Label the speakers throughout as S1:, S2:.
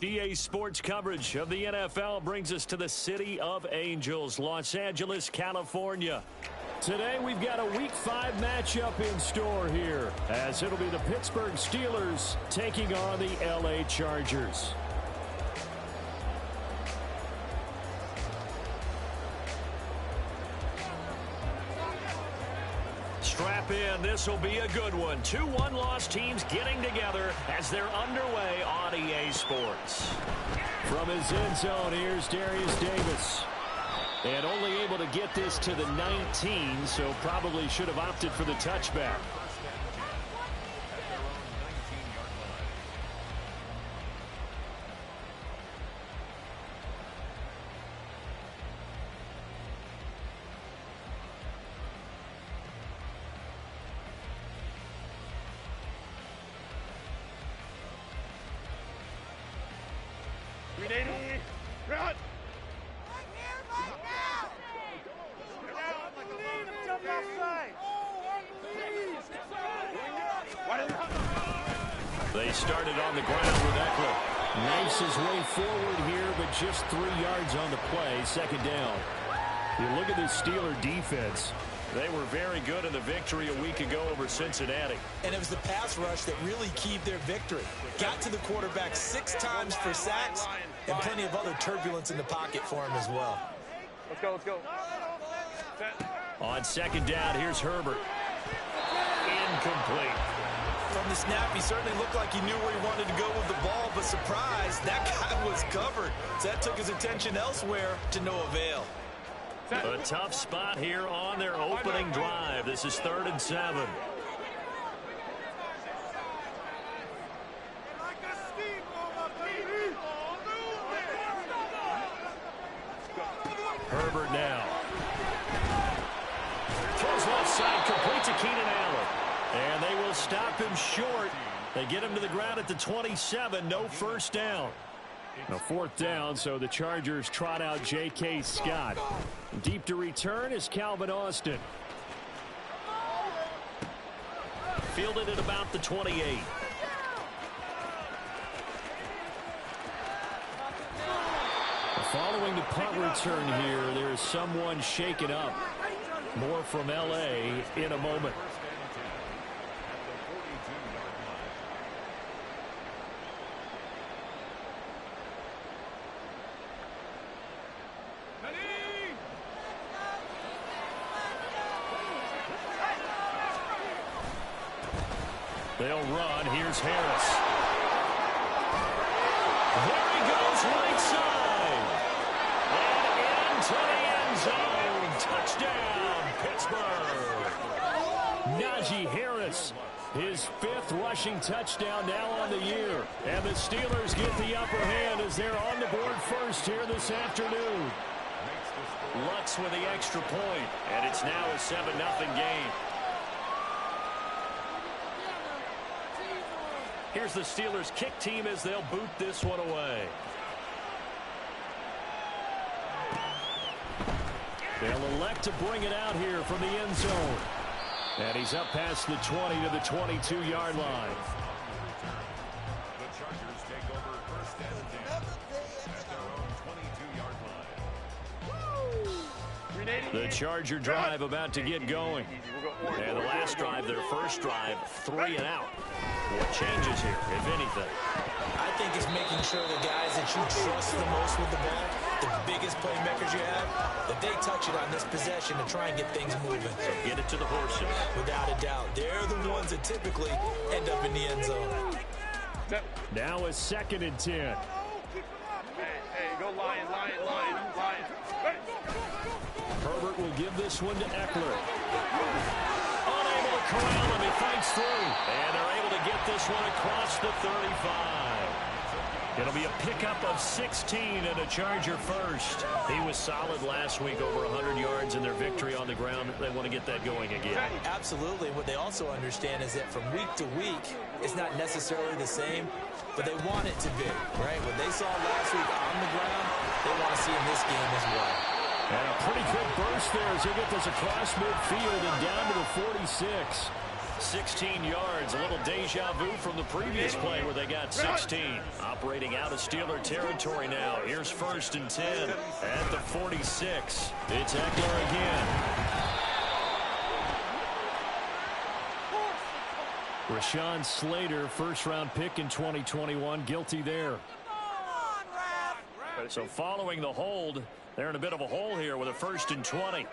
S1: EA Sports coverage of the NFL brings us to the City of Angels, Los Angeles, California. Today we've got a Week 5 matchup in store here, as it'll be the Pittsburgh Steelers taking on the LA Chargers. Strap in, this will be a good one. Two one-loss teams getting together as they're underway on EA Sports. From his end zone, here's Darius Davis. And only able to get this to the 19, so probably should have opted for the touchback.
S2: Run!
S1: They started on the ground with Eckler. Knifes his way forward here, but just 3 yards on the play. Second down. You look at this Steeler defense. They were very good in the victory a week ago over Cincinnati.
S3: And it was the pass rush that really keyed their victory. Got to the quarterback 6 times for sacks and plenty of other turbulence in the pocket for him as well.
S2: Let's go, let's go.
S1: On second down, here's Herbert. Incomplete.
S3: From the snap, he certainly looked like he knew where he wanted to go with the ball, but surprise, that guy was covered. So that took his attention elsewhere to no avail.
S1: A tough spot here on their opening drive. This is 3rd and 7. Herbert now. Throws left side, complete to Keenan Allen. And they will stop him short. They get him to the ground at the 27. No first down. A 4th down, so the Chargers trot out J.K. Scott. Deep to return is Calvin Austin. Fielded at about the 28. Following the punt return here, there is someone shaken up. More from L.A. in a moment. They'll run. Here's Harris. There he goes, right side. And into the end zone. Touchdown, Pittsburgh. Najee Harris, his 5th rushing touchdown now on the year. And the Steelers get the upper hand as they're on the board first here this afternoon. Lutz with the extra point, and it's now a 7-0 game. Here's the Steelers kick team as they'll boot this one away. They'll elect to bring it out here from the end zone. And he's up past the 20 to the 22-yard line.
S4: The Chargers take over 1st and 10 at their own 22-yard line.
S1: The Charger drive about to get going. And the last drive, their first drive, 3 and out. What changes here, if anything?
S3: I think it's making sure the guys that you trust the most with the ball, the biggest playmakers you have, that they touch it on this possession to try and get things moving.
S1: So get it to the horses.
S3: Without a doubt. They're the ones that typically end up in the end zone.
S1: Now a 2nd and 10.
S2: Hey, go Lion.
S1: Herbert will give this one to Eckler. Unable to corral him. He fights through. And they're able to get this one across the 35. It'll be a pickup of 16 and a Charger first. He was solid last week, over 100 yards in their victory on the ground. They want to get that going again.
S3: Absolutely. What they also understand is that from week to week, it's not necessarily the same, but they want it to be, right? What they saw last week on the ground, they want to see in this game as well.
S1: And a pretty good burst there as he gets this across midfield and down to the 46. 16 yards, a little deja vu from the previous play where they got 16. Operating out of Steeler territory now. Here's 1st and 10 at the 46. It's Eckler again. Rashawn Slater, first-round pick in 2021, guilty there. So following the hold, they're in a bit of a hole here with a 1st and 20.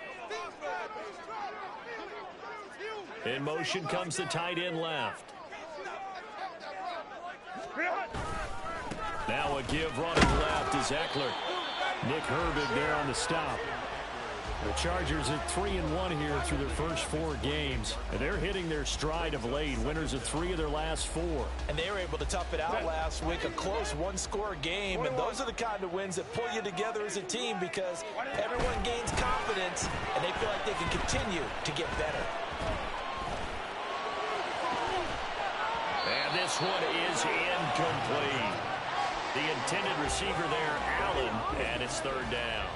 S1: In motion comes the tight end left. Now a give running left is Eckler. Nick Herbig there on the stop. The Chargers at 3-1 here through their first 4 games. And they're hitting their stride of late. Winners of 3 of their last 4.
S3: And they were able to tough it out last week. A close one-score game. And those are the kind of wins that pull you together as a team because everyone gains confidence and they feel like they can continue to get better.
S1: And this one is incomplete. The intended receiver there, Allen, and it's 3rd down.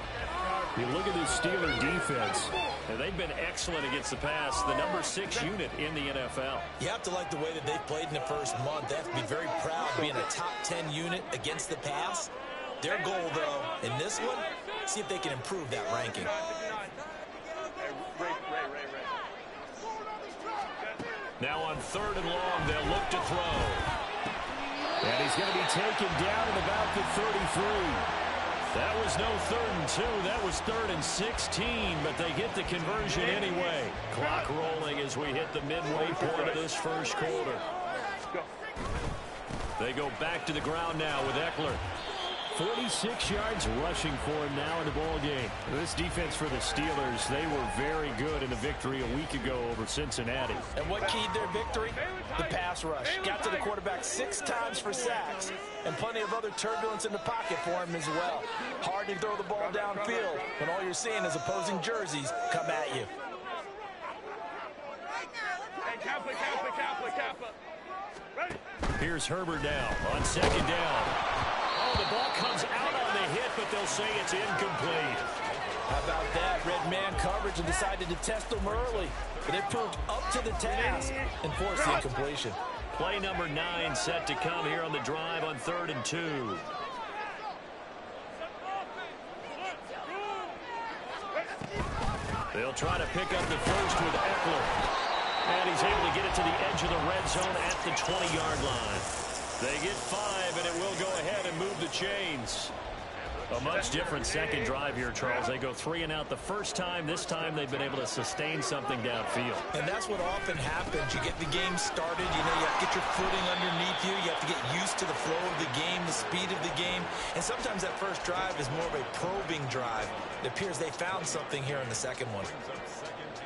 S1: You look at this Steeler defense, and they've been excellent against the pass, the number 6 unit in the NFL.
S3: You have to like the way that they've played in the first month. They have to be very proud being a top 10 unit against the pass. Their goal, though, in this one, see if they can improve that ranking.
S1: Now on 3rd and long, they'll look to throw. And he's going to be taken down at about the 33. That was no 3rd and 2. That was 3rd and 16, but they get the conversion anyway. Clock rolling as we hit the midway point of this first quarter. They go back to the ground now with Eckler. 46 yards rushing for him now in the ball game. This defense for the Steelers, they were very good in the victory a week ago over Cincinnati.
S3: And what keyed their victory? The pass rush. Got to the quarterback 6 times for sacks, and plenty of other turbulence in the pocket for him as well. Hard to throw the ball downfield when all you're seeing is opposing jerseys come at you.
S1: Here's Herbert now on 2nd down. The ball comes out on the hit, but they'll say it's incomplete.
S3: How about that? Red man coverage and decided to test them early. But it proved up to the task and forced the incompletion.
S1: Play number 9 set to come here on the drive on 3rd and 2. They'll try to pick up the first with Eckler. And he's able to get it to the edge of the red zone at the 20-yard line. They get 5, and it will go ahead and move the chains. A much different second drive here, Charles. They go 3 and out the first time. This time they've been able to sustain something downfield.
S3: And that's what often happens. You get the game started. You know, you have to get your footing underneath you. You have to get used to the flow of the game, the speed of the game. And sometimes that first drive is more of a probing drive. It appears they found something here in the second one.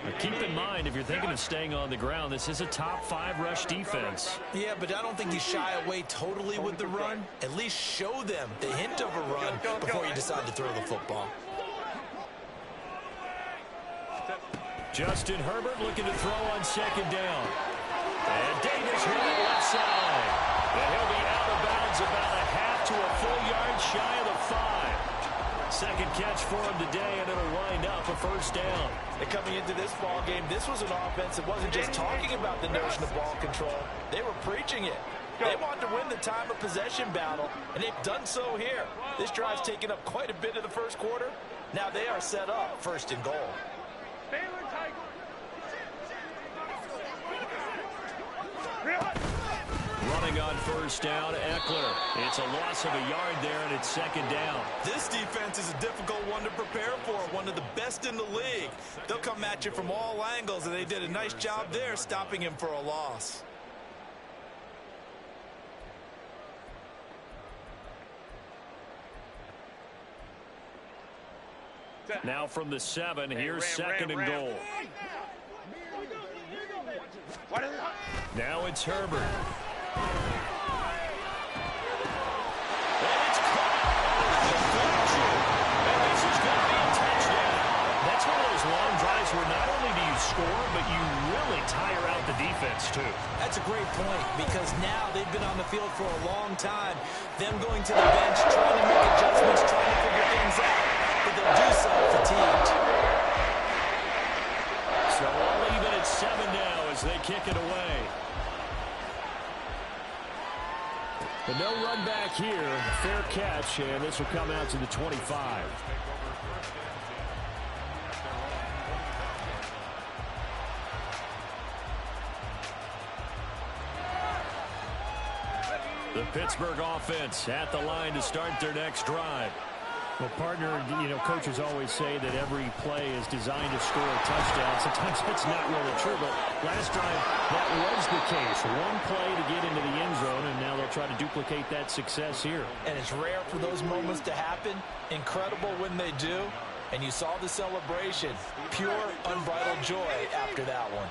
S1: But keep in mind, if you're thinking of staying on the ground, this is a top 5 rush defense.
S3: Yeah, but I don't think you shy away totally with the run. At least show them the hint of a run before you decide to throw the football.
S1: Justin Herbert looking to throw on 2nd down. And Davis hit it left side. And he'll be out of bounds about a half to a full yard shy of the 5. Second catch for him today, and it'll wind up a 1st down.
S3: And coming into this ball game, this was an offense that wasn't just talking about the notion of ball control. They were preaching it. They wanted to win the time of possession battle, and they've done so here. This drive's taken up quite a bit of the first quarter. Now they are set up 1st and goal.
S1: Running on 1st down, Eckler. It's a loss of a yard there, and it's 2nd down.
S3: This defense is a difficult one to prepare for, one of the best in the league. They'll come at you from all angles, and they did a nice job there stopping him for a loss.
S1: Now from the 7, here's 2nd and goal. Now it's Herbert. And it's caught. Deflection. And this is going to be a touchdown. That's one of those long drives where not only do you score, but you really tire out the defense, too.
S3: That's a great point, because now they've been on the field for a long time. Them going to the bench, trying to make adjustments, trying to figure things out, but they'll do so fatigued.
S1: So all even at 7 now as as they kick it away. But no run back here. Fair catch, and this will come out to the 25. The Pittsburgh offense at the line to start their next drive.
S5: Well, partner, coaches always say that every play is designed to score a touchdown. Sometimes that's not really true, but last drive, that was the case. One play to get into the end zone, and now they'll try to duplicate that success here.
S3: And it's rare for those moments to happen. Incredible when they do. And you saw the celebration. Pure, unbridled joy after that one.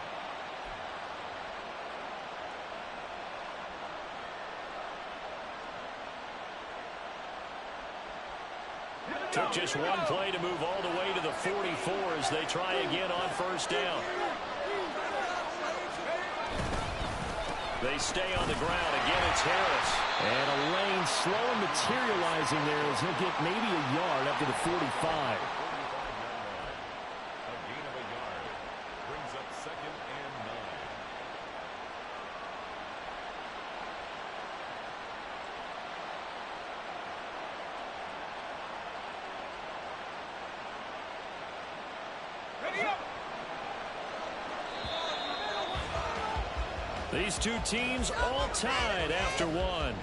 S1: Took just one play to move all the way to the 44 as they try again on first down. They stay on the ground. Again, it's Harris.
S5: And a lane slow materializing there as he'll get maybe a yard up to the 45.
S1: These two teams all tied after one.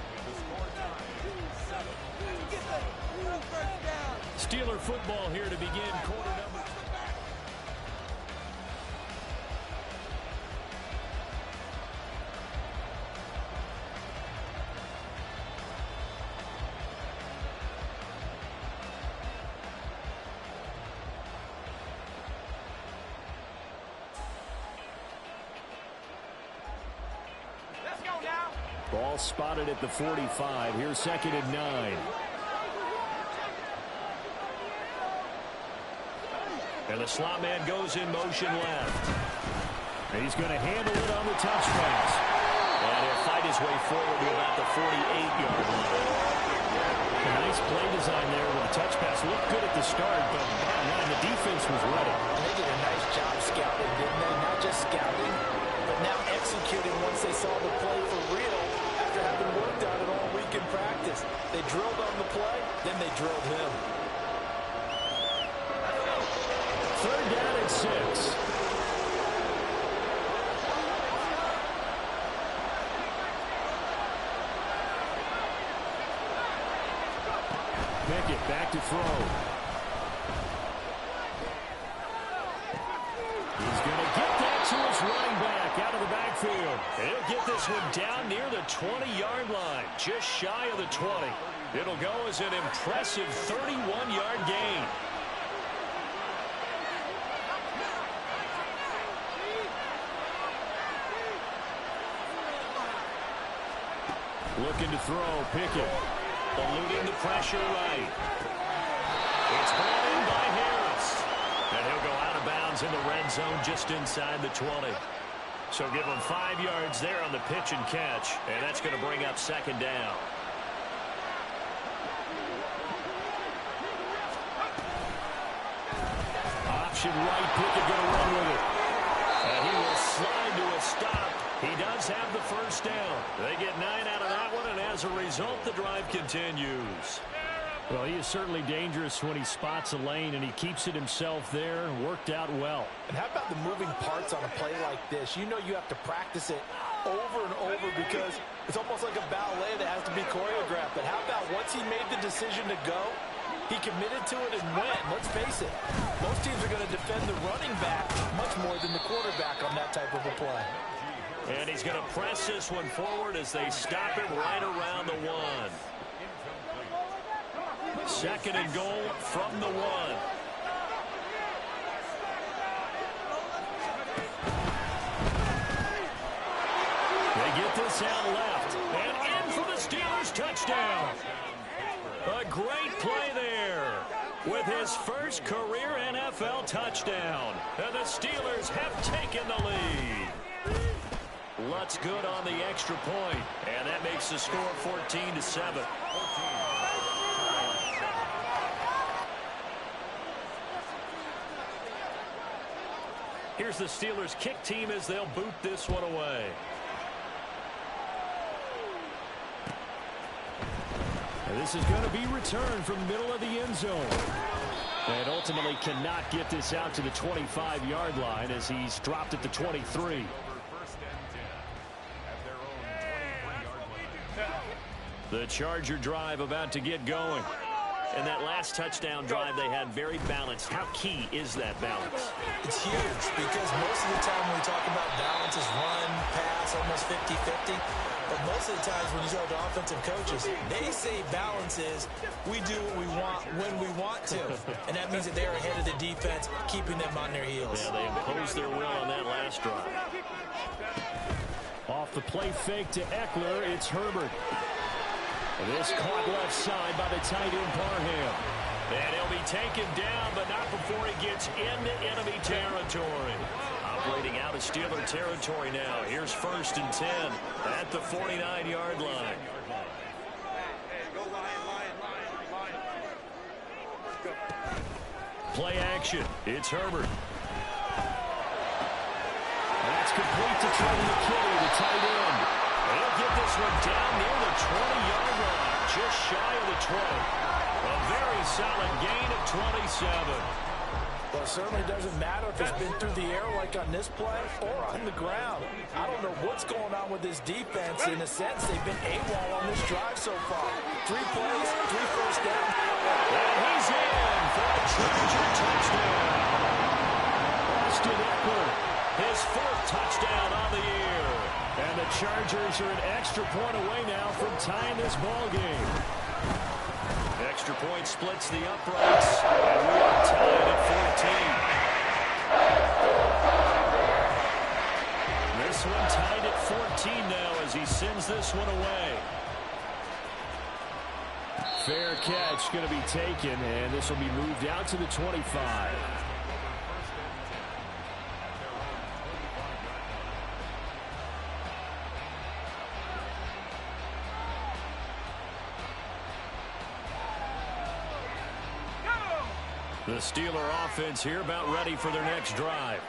S1: Steeler football here to begin quarter number.
S5: Ball spotted at the 45. Here's 2nd and 9.
S1: And the slot man goes in motion left.
S5: He's going to handle it on the touch pass.
S1: And he'll fight his way forward to about the 48-yard line.
S5: A nice play design there with a touch pass. Looked good at the start, but bottom line, the defense was ready.
S3: They did a nice job scouting, didn't they? Not just scouting, but now executing once they saw the play for real. After having worked on it all week in practice. They drilled on the play, then they drilled him.
S5: 3rd down and 6. Pickett back to throw. He's going to get that to his running back out of the backfield.
S1: He'll get this one down near the 20-yard line, just shy of the 20. It'll go as an impressive 31-yard gain.
S5: Looking to throw, Pickett.
S1: Eluding the pressure right. It's brought in by Harris. And he'll go out of bounds in the red zone just inside the 20. So give him 5 yards there on the pitch and catch. And that's going to bring up 2nd down.
S5: Option right, Pickett going to run with it.
S1: And he will slide to a stop. He does have the first down. They get 9 out of that one, and as a result, the drive continues.
S5: Well, he is certainly dangerous when he spots a lane, and he keeps it himself there. Worked out well.
S3: And how about the moving parts on a play like this? You know you have to practice it over and over because it's almost like a ballet that has to be choreographed. But how about once he made the decision to go, he committed to it and went. Let's face it, most teams are going to defend the running back much more than the quarterback on that type of a play.
S1: And he's going to press this one forward as they stop him right around the 1. 2nd and goal from the 1. They get this out left. And in for the Steelers touchdown. A great play there with his first career NFL touchdown. And the Steelers have taken the lead. Lutz good on the extra point. And that makes the score 14-7. Here's the Steelers' kick team as they'll boot this one away. And this is going to be returned from the middle of the end zone. And ultimately cannot get this out to the 25-yard line as he's dropped at the 23. The Charger drive about to get going. And that last touchdown drive they had very balanced. How key is that balance?
S3: It's huge because most of the time when we talk about balance is run, pass, almost 50-50. But most of the times when you talk to offensive coaches, they say balance is we do what we want when we want to. And that means that they're ahead of the defense, keeping them on their heels.
S1: Yeah, they imposed their will on that last drive.
S5: Off the play fake to Eckler, it's Herbert. This caught left side by the tight end Parham.
S1: And he'll be taken down, but not before he gets into enemy territory. Operating out of Steeler territory now. Here's 1st and 10 at the 49-yard line. Play action. It's Herbert.
S5: That's complete to Trevor McKinney, the tight end.
S1: He'll get this one down near the 20-yard line, just shy of the 20. A very solid gain of 27.
S3: Well, it certainly doesn't matter if it's been through the air like on this play or on the ground. I don't know what's going on with this defense. In a sense, they've been AWOL on this drive so far. 3 plays, 3 first down.
S1: And he's in for a Charger touchdown.
S5: Austin Eckler,
S1: his 4th touchdown on the year.
S5: And the Chargers are an extra point away now from tying this ball game.
S1: Extra point splits the uprights, and we are tied at 14. This one tied at 14 now as he sends this one away.
S5: Fair catch going to be taken, and this will be moved out to the 25.
S1: The Steeler offense here about ready for their next drive.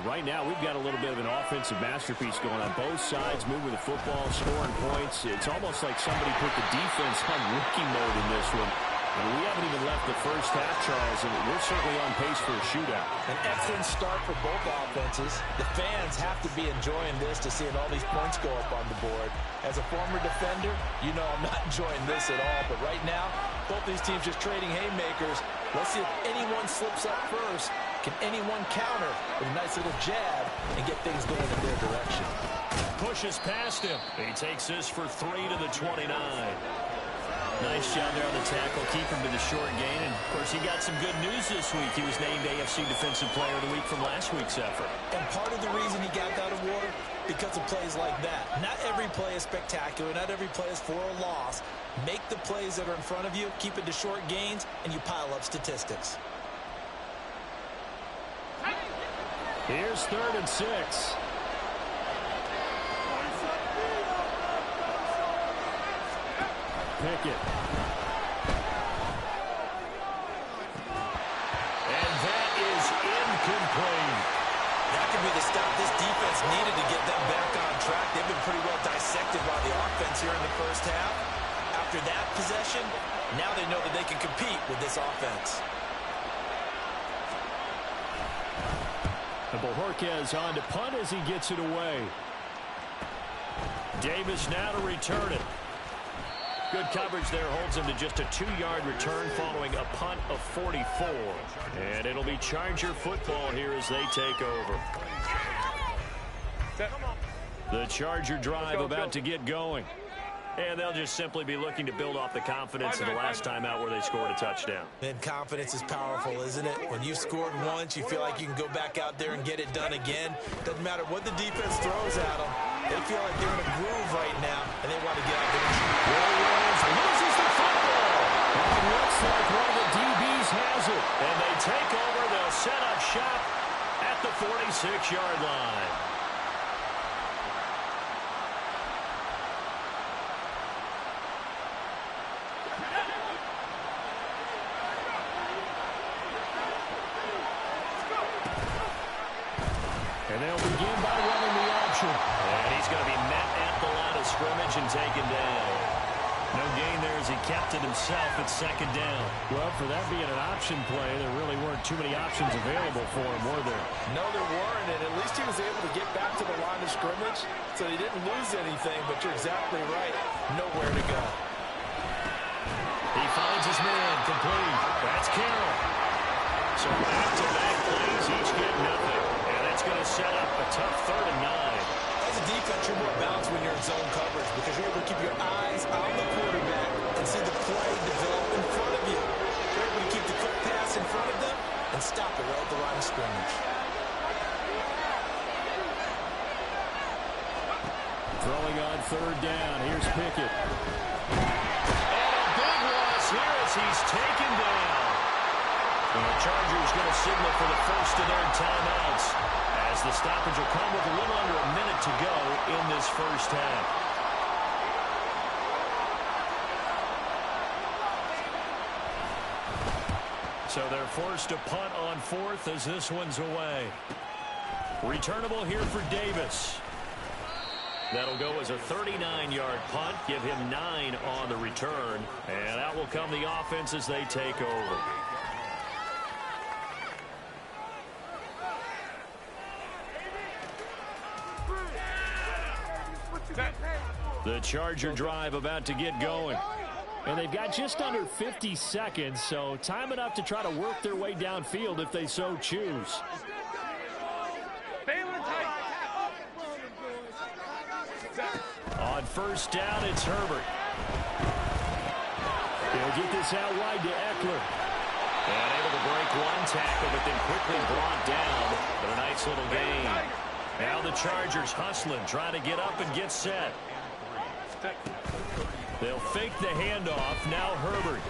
S5: Right now, we've got a little bit of an offensive masterpiece going on. Both sides moving the football, scoring points. It's almost like somebody put the defense on rookie mode in this one. We haven't even left the first half, Charles, and we're certainly on pace for a shootout.
S3: An excellent start for both offenses. The fans have to be enjoying this to seeing all these points go up on the board. As a former defender, you know I'm not enjoying this at all. But right now, both these teams just trading haymakers. Let's see if anyone slips up first. Can anyone counter with a nice little jab and get things going in their direction?
S1: Pushes past him. He takes this for 3 to the 29. Nice job there on the tackle. Keep him to the short gain. And, of course, he got some good news this week. He was named AFC Defensive Player of the Week from last week's effort.
S3: And part of the reason he got that award, because of plays like that. Not every play is spectacular. Not every play is for a loss. Make the plays that are in front of you, keep it to short gains, and you pile up statistics.
S5: Here's 3rd and 6. Pickett.
S1: And that is incomplete.
S3: That could be the stop this defense needed to get them back on track. They've been pretty well dissected by the offense here in the first half. After that possession, now they know that they can compete with this offense.
S5: And Bojorquez on to punt as he gets it away.
S1: Davis now to return it. Good coverage there, holds him to just a 2-yard return following a punt of 44. And it'll be Charger football here as they take over. The Charger drive about to get going. And they'll just simply be looking to build off the confidence of the last time out where they scored a touchdown.
S3: And confidence is powerful, isn't it? When you've scored once, you feel like you can go back out there and get it done again. Doesn't matter what the defense throws at them. They feel like they're in a groove right now, and they want to get out there and shoot.
S1: Williams loses the football.
S5: It looks like one of the DBs has it.
S1: And they take over. They'll set up shop at the 46-yard line. scrimmage and taken down. No gain there as he kept it himself at second down.
S5: Well, for that being an option play, there really weren't too many options available for him, were there?
S3: No, there weren't, and at least he was able to get back to the line of scrimmage, so he didn't lose anything, but you're exactly right. Nowhere to go.
S1: He finds his man, complete. That's Carroll. So back-to-back plays, each get nothing. And that's going to set up a tough 3rd and 9.
S3: As a defense, you're more balanced when you're in zone coverage because you're able to keep your eyes on the quarterback and see the play develop in front of you. You're able to keep the quick pass in front of them and stop it right at the line of scrimmage.
S5: Throwing on 3rd down. Here's Pickett.
S1: And a big loss here as he's taken down. And the Chargers going to signal for the first of their timeouts, as the stoppage will come with a little under a minute to go in this first half. So they're forced to punt on 4th as this one's away. Returnable here for Davis. That'll go as a 39-yard punt, give him 9 on the return. And out will come the offense as they take over. The Charger drive about to get going.
S5: And they've got just under 50 seconds, so time enough to try to work their way downfield if they so choose. On 1st down, it's Herbert. He'll get this out wide to Eckler.
S1: And able to break one tackle, but then quickly brought down. But a nice little gain. Now the Chargers hustling, trying to get up and get set. They'll fake the handoff. Now Herbert.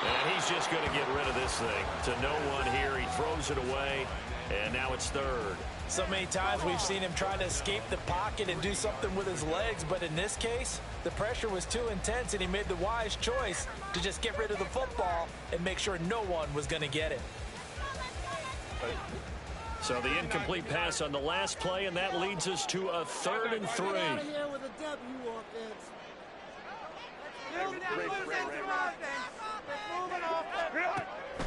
S1: And he's just going to get rid of this thing. To no one here. He throws it away. And now it's 3rd.
S3: So many times we've seen him trying to escape the pocket and do something with his legs, but in this case, the pressure was too intense and he made the wise choice to just get rid of the football and make sure no one was going to get it.
S1: So the incomplete pass on the last play, and that leads us to a 3rd and 3.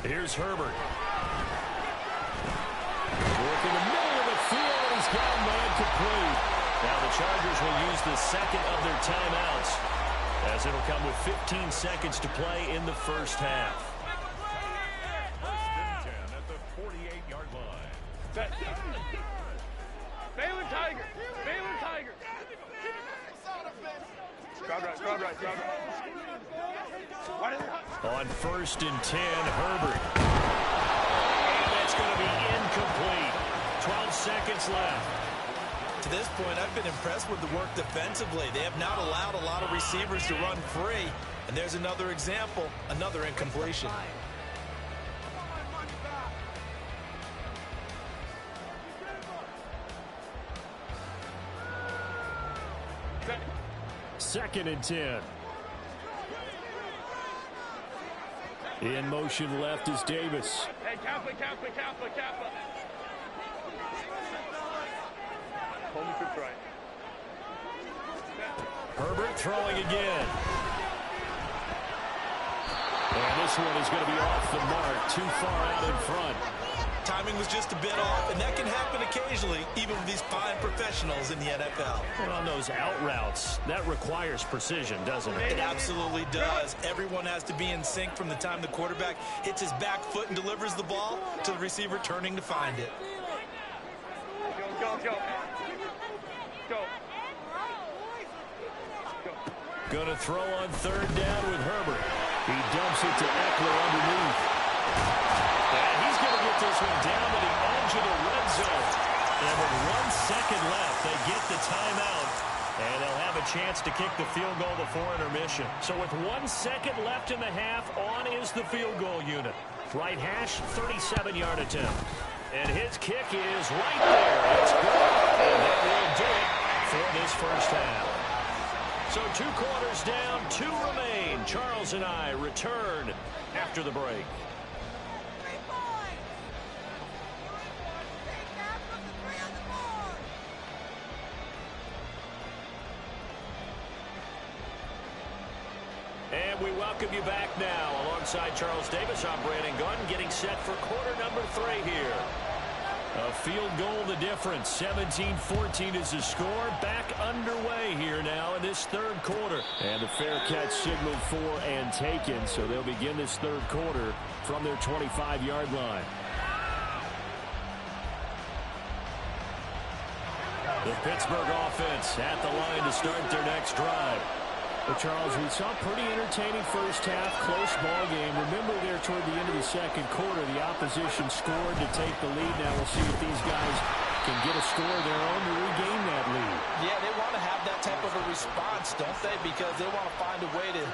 S1: Here's Herbert.
S5: Working the middle of the field, and he's got a man complete.
S1: Now the Chargers will use the second of their timeouts, as it'll come with 15 seconds to play in the first half.
S2: Balin Tiger! Balin Tiger! Crowd right.
S1: On 1st and 10, Herbert. And that's going to be incomplete. 12 seconds left.
S3: To this point, I've been impressed with the work defensively. They have not allowed a lot of receivers to run free. And there's another example, another incompletion.
S5: Second and 10. In motion left is Davis.
S2: Hey, Kappa. Hold me to right.
S1: Herbert throwing again. And this one is going to be off the mark, too far out in front.
S3: Timing was just a bit off, and that can happen occasionally, even with these fine professionals in the NFL.
S1: And on those out routes, that requires precision, doesn't it?
S3: It absolutely does. Everyone has to be in sync from the time the quarterback hits his back foot and delivers the ball to the receiver turning to find it.
S2: Go.
S1: Going to throw on 3rd down with Herbert. He dumps it to Eckler underneath. And he's going to get this one down to the edge of the red zone. And with 1 second left, they get the timeout. And they'll have a chance to kick the field goal before intermission. So with 1 second left in the half, on is the field goal unit. Right hash, 37-yard attempt. And his kick is right there. It's good. And that will do it for this first half. So 2 quarters down, 2 remain. Charles and I return after the break. And we welcome you back now. Alongside Charles Davis, I'm Brandon Gunn, getting set for quarter number 3 here. A field goal the difference. 17-14 is the score. Back underway here now in this third quarter. And the fair catch signaled for and taken, so they'll begin this third quarter from their 25-yard line. The Pittsburgh offense at the line to start their next drive. But, Charles, we saw a pretty entertaining first half, close ball game. Remember there toward the end of the second quarter, the opposition scored to take the lead. Now we'll see if these guys can get a score of their own to regain that lead.
S3: Yeah, they want to have that type of a response, don't they? Because they want to find a way to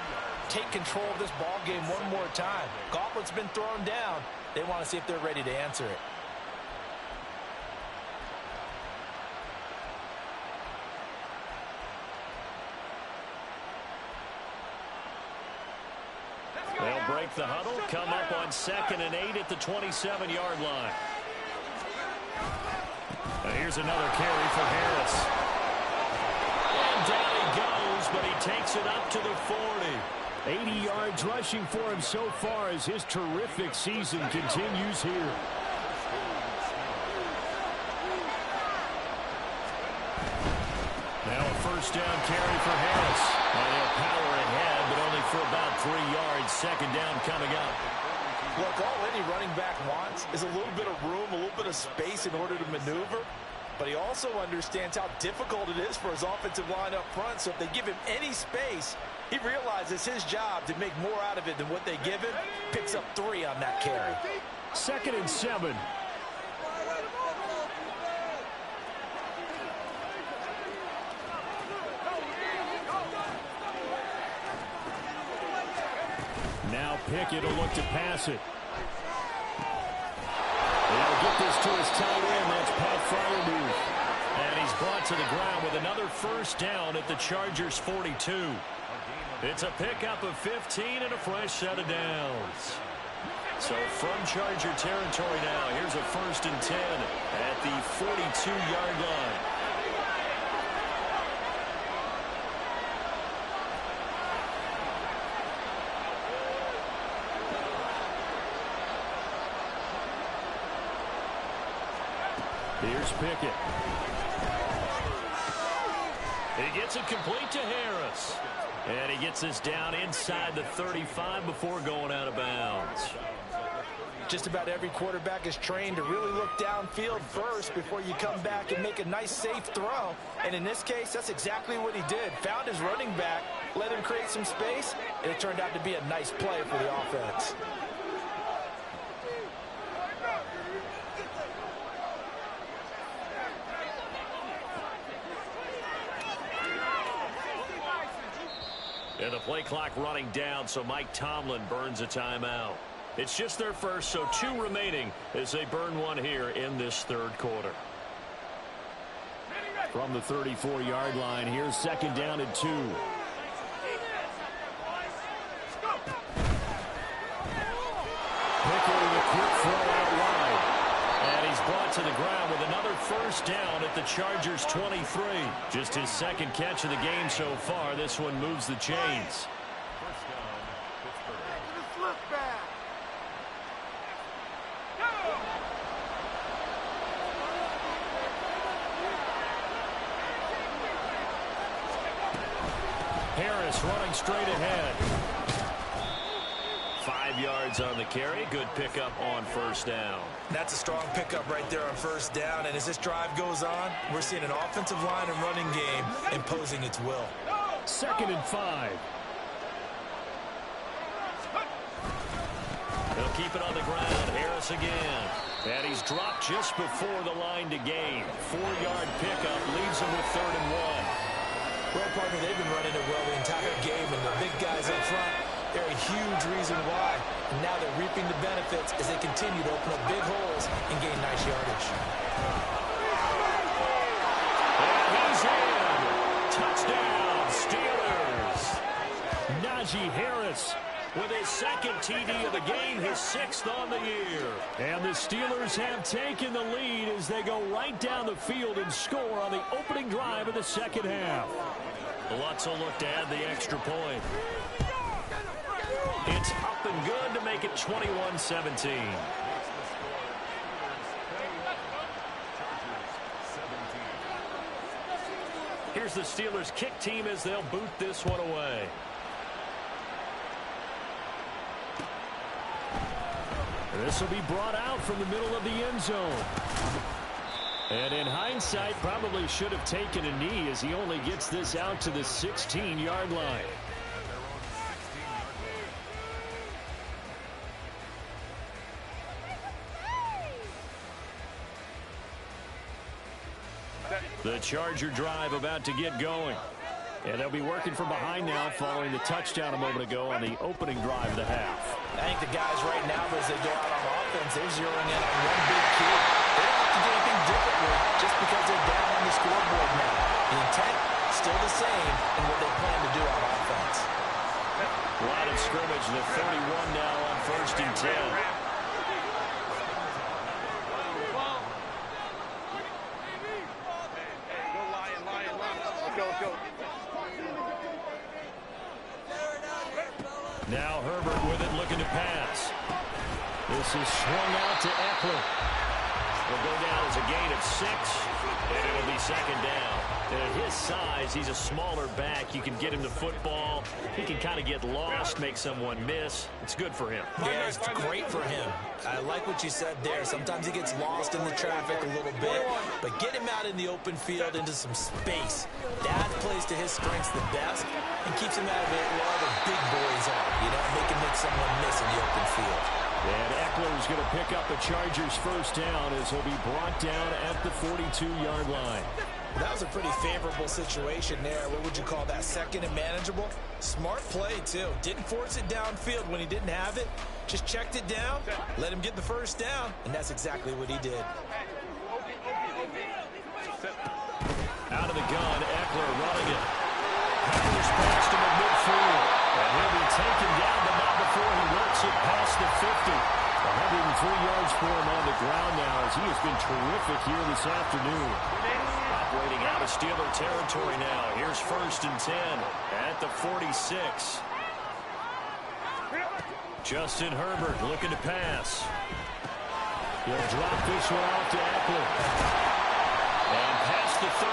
S3: take control of this ball game one more time. Gauntlet's been thrown down. They want to see if they're ready to answer it.
S1: They'll break the huddle, come up on 2nd and 8 at the 27-yard line. And here's another carry for Harris. And down he goes, but he takes it up to the 40.
S5: 80 yards rushing for him so far as his terrific season continues here.
S1: Now a first down carry for Harris. And they'll power ahead, but only for about 3 yards. Second down coming up.
S3: Look, all any running back wants is a little bit of room, a little bit of space in order to maneuver. But he also understands how difficult it is for his offensive line up front. So if they give him any space, he realizes his job to make more out of it than what they give him. Picks up 3 on that carry.
S5: 2nd and 7. Now Pickett will look to pass it. They'll get this to his tight end. That's Pat Fryermuth.
S1: And he's brought to the ground with another first down at the Chargers' 42. It's a pickup of 15 and a fresh set of downs. So from Charger territory now, here's a 1st and 10 at the 42-yard line.
S5: Here's Pickett.
S1: He gets it complete to Harris. And he gets this down inside the 35 before going out of bounds.
S3: Just about every quarterback is trained to really look downfield first before you come back and make a nice, safe throw. And in this case, that's exactly what he did. Found his running back, let him create some space, and it turned out to be a nice play for the offense.
S1: And the play clock running down, so Mike Tomlin burns a timeout. It's just their first, so 2 remaining as they burn one here in this third quarter.
S5: From the 34-yard line, here's 2nd down and 2. Pickett with a quick throw out wide.
S1: And he's brought to the ground with another first down at the Chargers' 23. Just his 2nd catch of the game so far. This one moves the chains. Harris running straight ahead. 5 yards on the carry. Good pickup on first down.
S3: That's a strong pickup right there on first down. And as this drive goes on, we're seeing an offensive line and running game imposing its will.
S5: 2nd and 5.
S1: They'll keep it on the ground. Harris again. And he's dropped just before the line to gain. 4-yard pickup leaves him with 3rd and 1.
S3: Well, partner, they've been running it well the entire game, and the big guys up front, they're a huge reason why. And now they're reaping the benefits as they continue to open up big holes and gain nice yardage.
S1: And he's in. Touchdown, Steelers.
S5: Najee Harris
S1: with his 2nd TD of the game, his 6th on the year.
S5: And the Steelers have taken the lead as they go right down the field and score on the opening drive of the second half.
S1: Lutz will look to add the extra point. It's up and good to make it 21-17. Here's the Steelers' kick team as they'll boot this one away. This will be brought out from the middle of the end zone. And in hindsight, probably should have taken a knee as he only gets this out to the 16-yard line. The Charger drive about to get going. And they'll be working from behind now following the touchdown a moment ago on the opening drive of the half.
S3: I think the guys right now, as they go out on offense, they're zeroing in on one big key. They don't have to do anything differently just because they're down on the scoreboard now. The intent still the same in what they plan to do on offense.
S1: Line of scrimmage, the 31 now on 1st and 10. Now Herbert with it, looking to pass. This is swung out to Eckler. Will go down as a gain of 6, and it'll be second down. At his size, he's a smaller back. You can get him the football. He can kind of get lost, make someone miss. It's good for him.
S3: Yeah, it's great for him. I like what you said there. Sometimes he gets lost in the traffic a little bit, but get him out in the open field into some space. That plays to his strengths the best and keeps him out of it where all the big boys are. You know, make someone miss in the open field.
S1: And Eckler is going to pick up a Chargers first down as he'll be brought down at the 42-yard line.
S3: That was a pretty favorable situation there. What would you call that? Second and manageable? Smart play, too. Didn't force it downfield when he didn't have it. Just checked it down, let him get the first down, and that's exactly what he did.
S1: Out of the gun, Eckler running it. Powers past him at midfield. And he'll be taken down, but not before he works it past the 50. 103 yards for him on the ground now as he has been terrific here this afternoon. Operating out of Steeler territory now. Here's 1st and 10 at the 46. Justin Herbert looking to pass. He'll drop this one off to Eckler. And past the 35,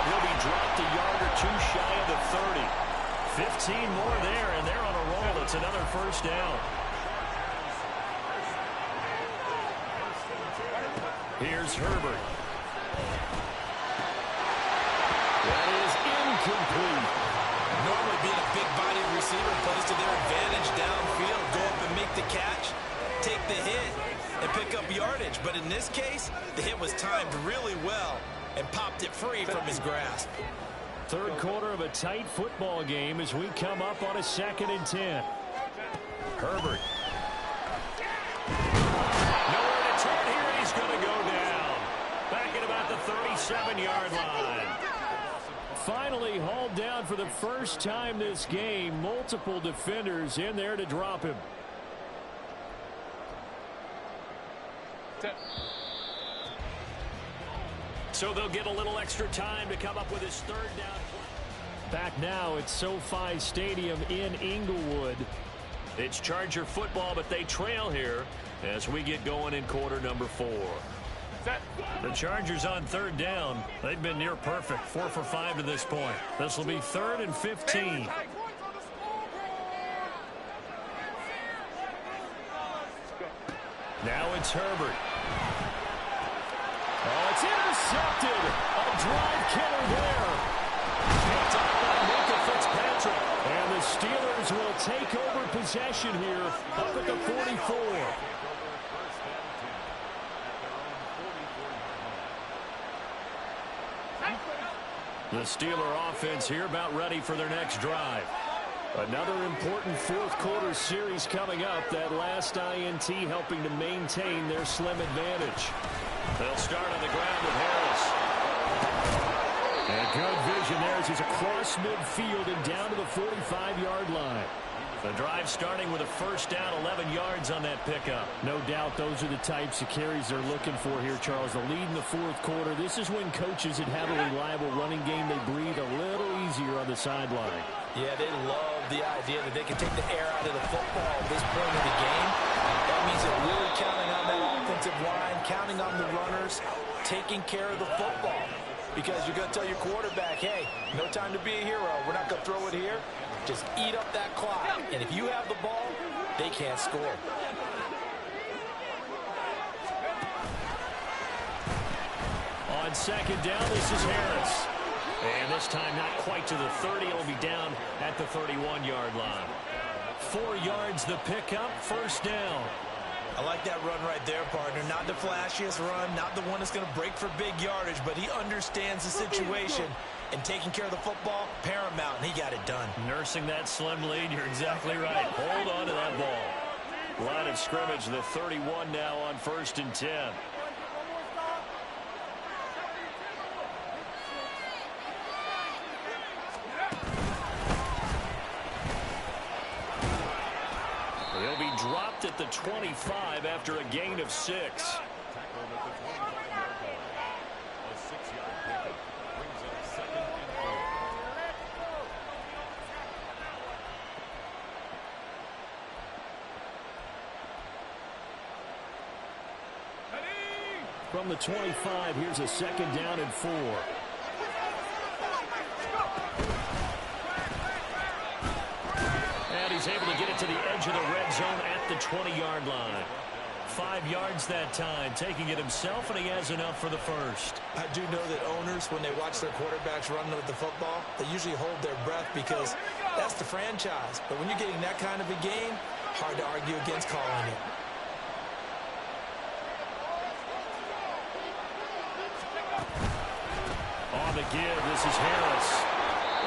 S1: he'll be dropped a yard or two shy of the 30. 15 more there, and they're on a roll. It's another first down. Here's Herbert. That is incomplete.
S3: Normally being a big-bodied receiver plays to their advantage downfield. Go up and make the catch, take the hit, and pick up yardage. But in this case, the hit was timed really well and popped it free from his grasp.
S1: Third quarter of a tight football game as we come up on a 2nd and 10. Herbert. Nowhere to turn here. He's going to go down. Back at about the 37-yard line. Finally hauled down for the first time this game. Multiple defenders in there to drop him. So they'll get a little extra time to come up with his 3rd down. Back now at SoFi Stadium in Inglewood. It's Charger football, but they trail here as we get going in quarter number 4. The Chargers on 3rd down. They've been near perfect, 4 for 5 to this point. This will be 3rd and 15. Now it's Herbert. Oh, it's intercepted. A drive killer there. Picked up by Minkah Fitzpatrick. And the Steelers will take over possession here up at the 44. The Steeler offense here about ready for their next drive. Another important 4th quarter series coming up. That last INT helping to maintain their slim advantage. They'll start on the ground with Harris. And good vision there as he's across midfield and down to the 45-yard line. The drive starting with a first down, 11 yards on that pickup. No doubt those are the types of carries they're looking for here, Charles. The lead in the 4th quarter. This is when coaches that have a reliable running game, they breathe a little easier on the sideline.
S3: Yeah, they love the idea that they can take the air out of the football at this point of the game. That means they're really counting on that offensive line, counting on the runners, taking care of the football. Because you're going to tell your quarterback, hey, no time to be a hero. We're not going to throw it here. Just eat up that clock. And if you have the ball, they can't score.
S5: On second down, this is Harris. And this time not quite to the 30. It'll be down at the 31-yard line. 4 yards the pickup, first down.
S3: I like that run right there, partner. Not the flashiest run, not the one that's going to break for big yardage, but he understands the situation, and taking care of the football, paramount, and he got it done.
S5: Nursing that slim lead, you're exactly right. Hold on to that ball. Line of scrimmage, the 31 now on 1st and 10. He'll be dropped at the 25 after a gain of 6. From the 25, here's a second down and 4. And he's able to get it to the edge of the red zone at the 20-yard line. 5 yards that time, taking it himself, and he has enough for the first.
S3: I do know that owners, when they watch their quarterbacks run with the football, they usually hold their breath because that's the franchise. But when you're getting that kind of a game, hard to argue against calling it.
S5: On the give, this is Harris.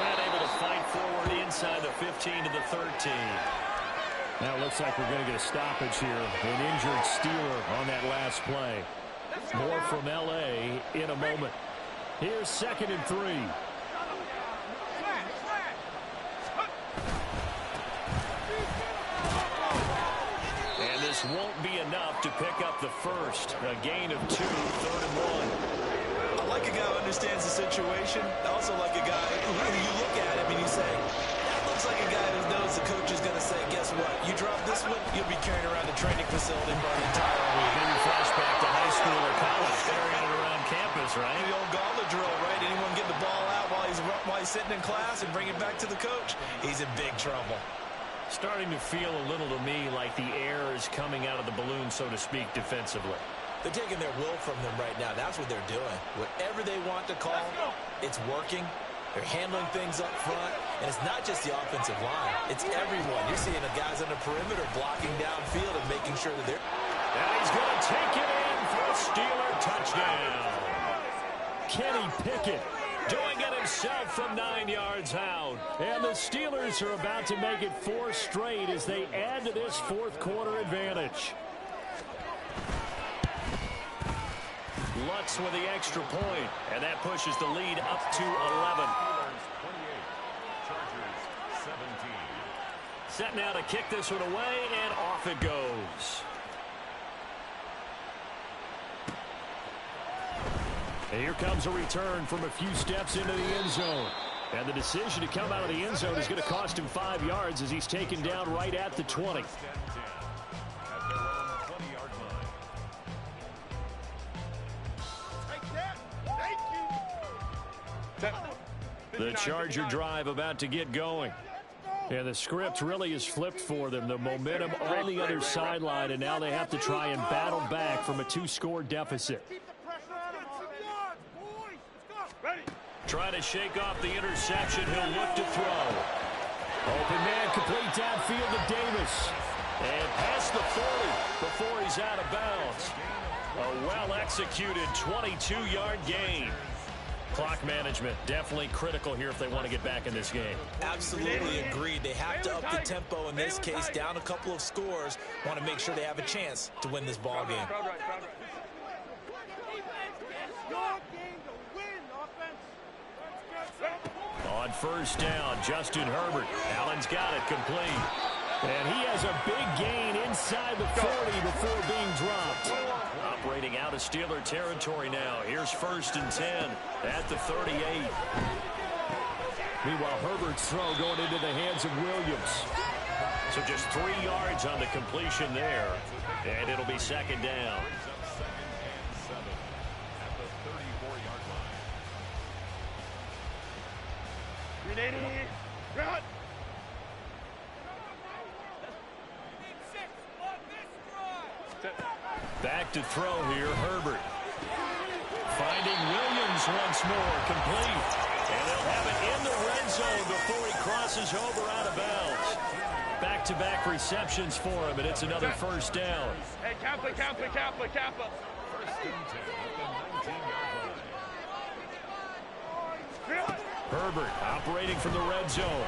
S5: And able to fight forward inside the 15 to the 13. Now it looks like we're going to get a stoppage here. An injured Steeler on that last play. More from L.A. in a moment. Here's 2nd and 3. And this won't be enough to pick up the first. A gain of 2, 3rd and 1.
S3: I like a guy who understands the situation. I also like a guy who you look at him and you say, that looks like a guy who knows the coach is going to say, guess what? You drop this one, you'll be carrying around the training facility for the entire week.
S5: Maybe flashback to high school or college, carrying it around campus, right?
S3: The old gauntlet drill, right? Anyone get the ball out while he's sitting in class and bring it back to the coach? He's in big trouble.
S5: Starting to feel a little to me like the air is coming out of the balloon, so to speak, defensively.
S3: They're taking their will from them right now. That's what they're doing. Whatever they want to call, it's working. They're handling things up front. And it's not just the offensive line. It's everyone. You're seeing the guys on the perimeter blocking downfield and making sure that they're...
S5: And he's going to take it in for a Steeler touchdown. Kenny Pickett doing it himself from 9 yards out. And the Steelers are about to make it 4 straight as they add to this fourth quarter advantage. Lutz with the extra point, and that pushes the lead up to 11. Set now to kick this one away, and off it goes. And here comes a return from a few steps into the end zone. And the decision to come out of the end zone is going to cost him 5 yards as he's taken down right at the 20. The Charger drive about to get going. And the script really is flipped for them. The momentum on the other sideline, and now they have to try and battle back from a 2-score deficit. Trying to shake off the interception. He'll look to throw. Open man complete downfield to Davis. And past the 40 before he's out of bounds. A well-executed 22-yard gain. Clock management definitely critical here if they want to get back in this game.
S3: Absolutely agreed. They have to up the tempo in this case, down a couple of scores. Want to make sure they have a chance to win this ball game.
S5: On first down, Justin Herbert. Allen's got it complete. And he has a big gain inside the 40 before being dropped. Operating out of Steeler territory now. Here's 1st and 10 at the 38. Meanwhile, Herbert's throw going into the hands of Williams.
S1: So just 3 yards on the completion there, and it'll be second down. Back to throw here, Herbert. Finding Williams once more, complete. And they'll have it in the red zone before he crosses over out of bounds. Back-to-back receptions for him, and it's another first down.
S2: Hey, Kappa.
S1: Herbert operating from the red zone.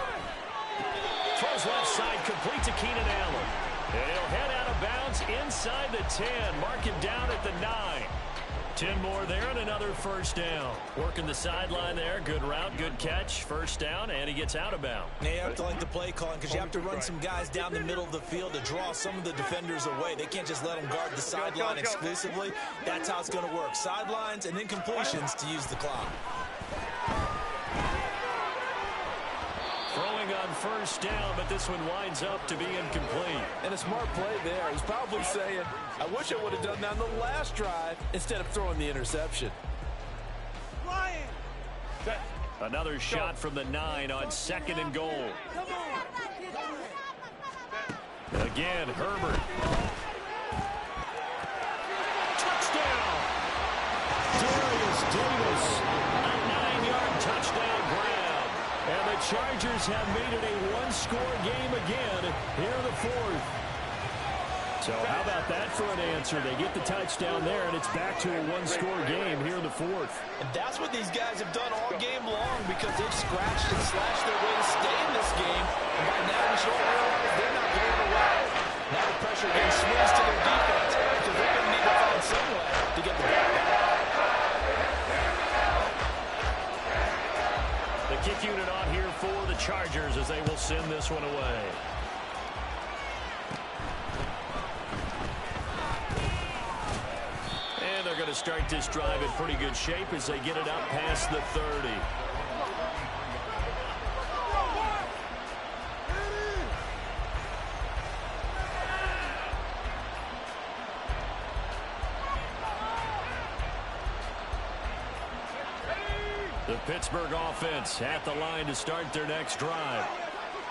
S1: Throws left side, complete to Keenan Allen. And he'll head out of bounds inside the 10. Mark him down at the 9. 10 more there and another first down. Working the sideline there. Good route, good catch. First down, and he gets out of bounds.
S3: Now you have to like the play calling because you have to run some guys down the middle of the field to draw some of the defenders away. They can't just let them guard the sideline exclusively. That's how it's going to work. Sidelines and then completions to use the clock.
S1: Throwing on first down, but this one winds up to be incomplete.
S3: And a smart play there. He's probably saying, I wish I would have done that on the last drive instead of throwing the interception.
S1: Another shot from the 9 on second and goal. Again, Herbert. Touchdown!
S5: Darius Davis.
S1: A 9-yard touchdown grab.
S5: And the Chargers have made it a one-score game again here in the fourth. So how about that for an answer? They get the touchdown there, and it's back to a one-score game here in the fourth.
S3: And that's what these guys have done all game long because they've scratched and slashed their way to stay in this game. And by now we should realize they're not going away. Now the pressure again swings to their defense because they're going to need to find some way to get the ball back.
S1: The kick unit on here for the Chargers as they will send this one away. And they're going to start this drive in pretty good shape as they get it up past the 30. The Pittsburgh offense at the line to start their next drive.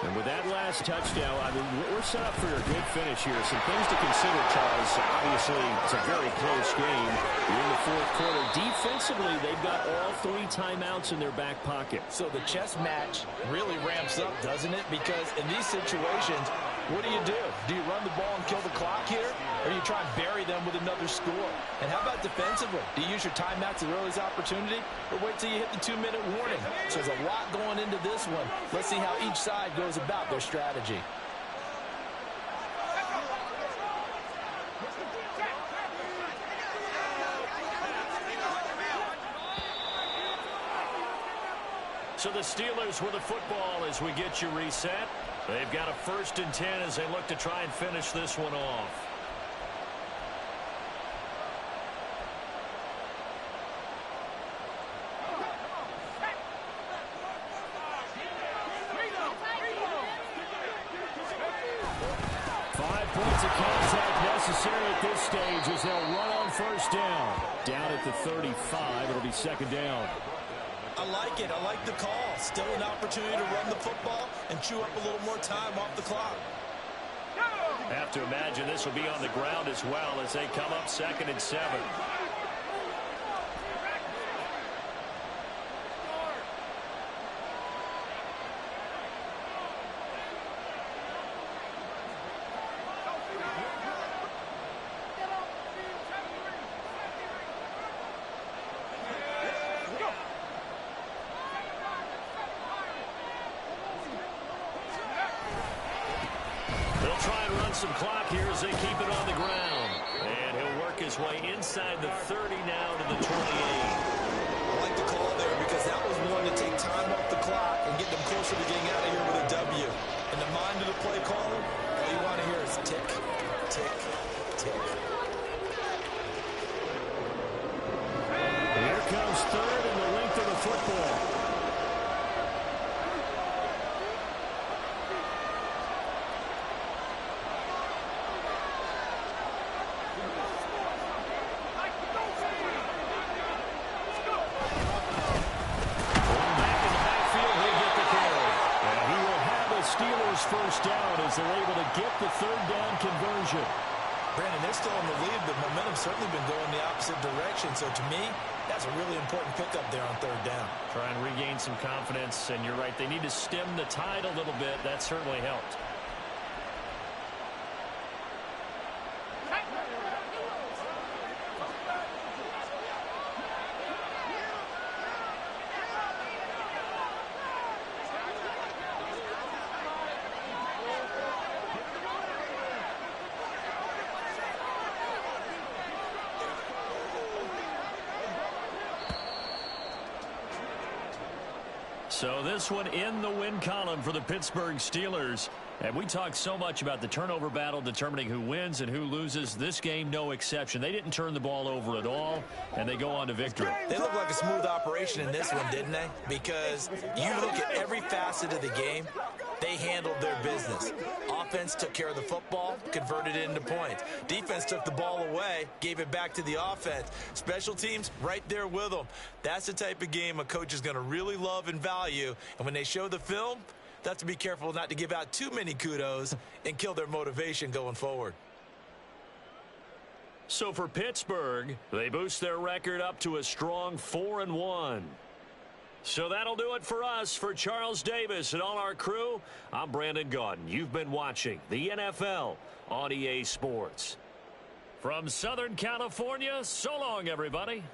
S5: And with that last touchdown, I mean, we're set up for a good finish here. Some things to consider, Charles. Obviously, it's a very close game. We're in the fourth quarter. Defensively, they've got all 3 timeouts in their back pocket.
S3: So the chess match really ramps up, doesn't it? Because in these situations, what do? Do you run the ball and kill the clock here? Or do you try and bury them with another score? And how about defensively? Do you use your timeouts at earliest opportunity? Or wait till you hit the 2-minute warning? So there's a lot going into this one. Let's see how each side goes about their strategy.
S1: So the Steelers with the football as we get you reset. They've got a 1st and 10 as they look to try and finish this one off.
S5: Necessary at this stage as they'll run on first down. Down at the 35, it'll be second down.
S3: I like it. I like the call. Still an opportunity to run the football and chew up a little more time off the clock.
S1: Have to imagine this will be on the ground as well as they come up 2nd and 7. Some clock here as they keep it on the ground. And he'll work his way inside the 30 now to the 28.
S3: I like the call there because that was one to take time off the clock and get them closer to getting out of here with a W. In the mind of the play caller, all you want to hear is tick, tick, tick.
S5: Here comes 3rd and the length of the football. first down as they're able to get the third down conversion.
S3: Brandon, they're still in the lead, but momentum's certainly been going the opposite direction. So to me, that's a really important pickup there on third down.
S5: Try and regain some confidence, and you're right, they need to stem the tide a little bit. That certainly helped. So this one in the win column for the Pittsburgh Steelers. And we talked so much about the turnover battle determining who wins and who loses. This game, no exception. They didn't turn the ball over at all, and they go on to victory.
S3: They look like a smooth operation in this one, didn't they? Because you look at every facet of the game, they handled their business. Offense took care of the football, converted it into points. Defense took the ball away, gave it back to the offense. Special teams, right there with them. That's the type of game a coach is going to really love and value. And when they show the film, they have to be careful not to give out too many kudos and kill their motivation going forward.
S5: So for Pittsburgh, they boost their record up to a strong 4-1. So that'll do it for us. For Charles Davis and all our crew, I'm Brandon Gaudin. You've been watching the NFL on EA Sports. From Southern California, so long, everybody.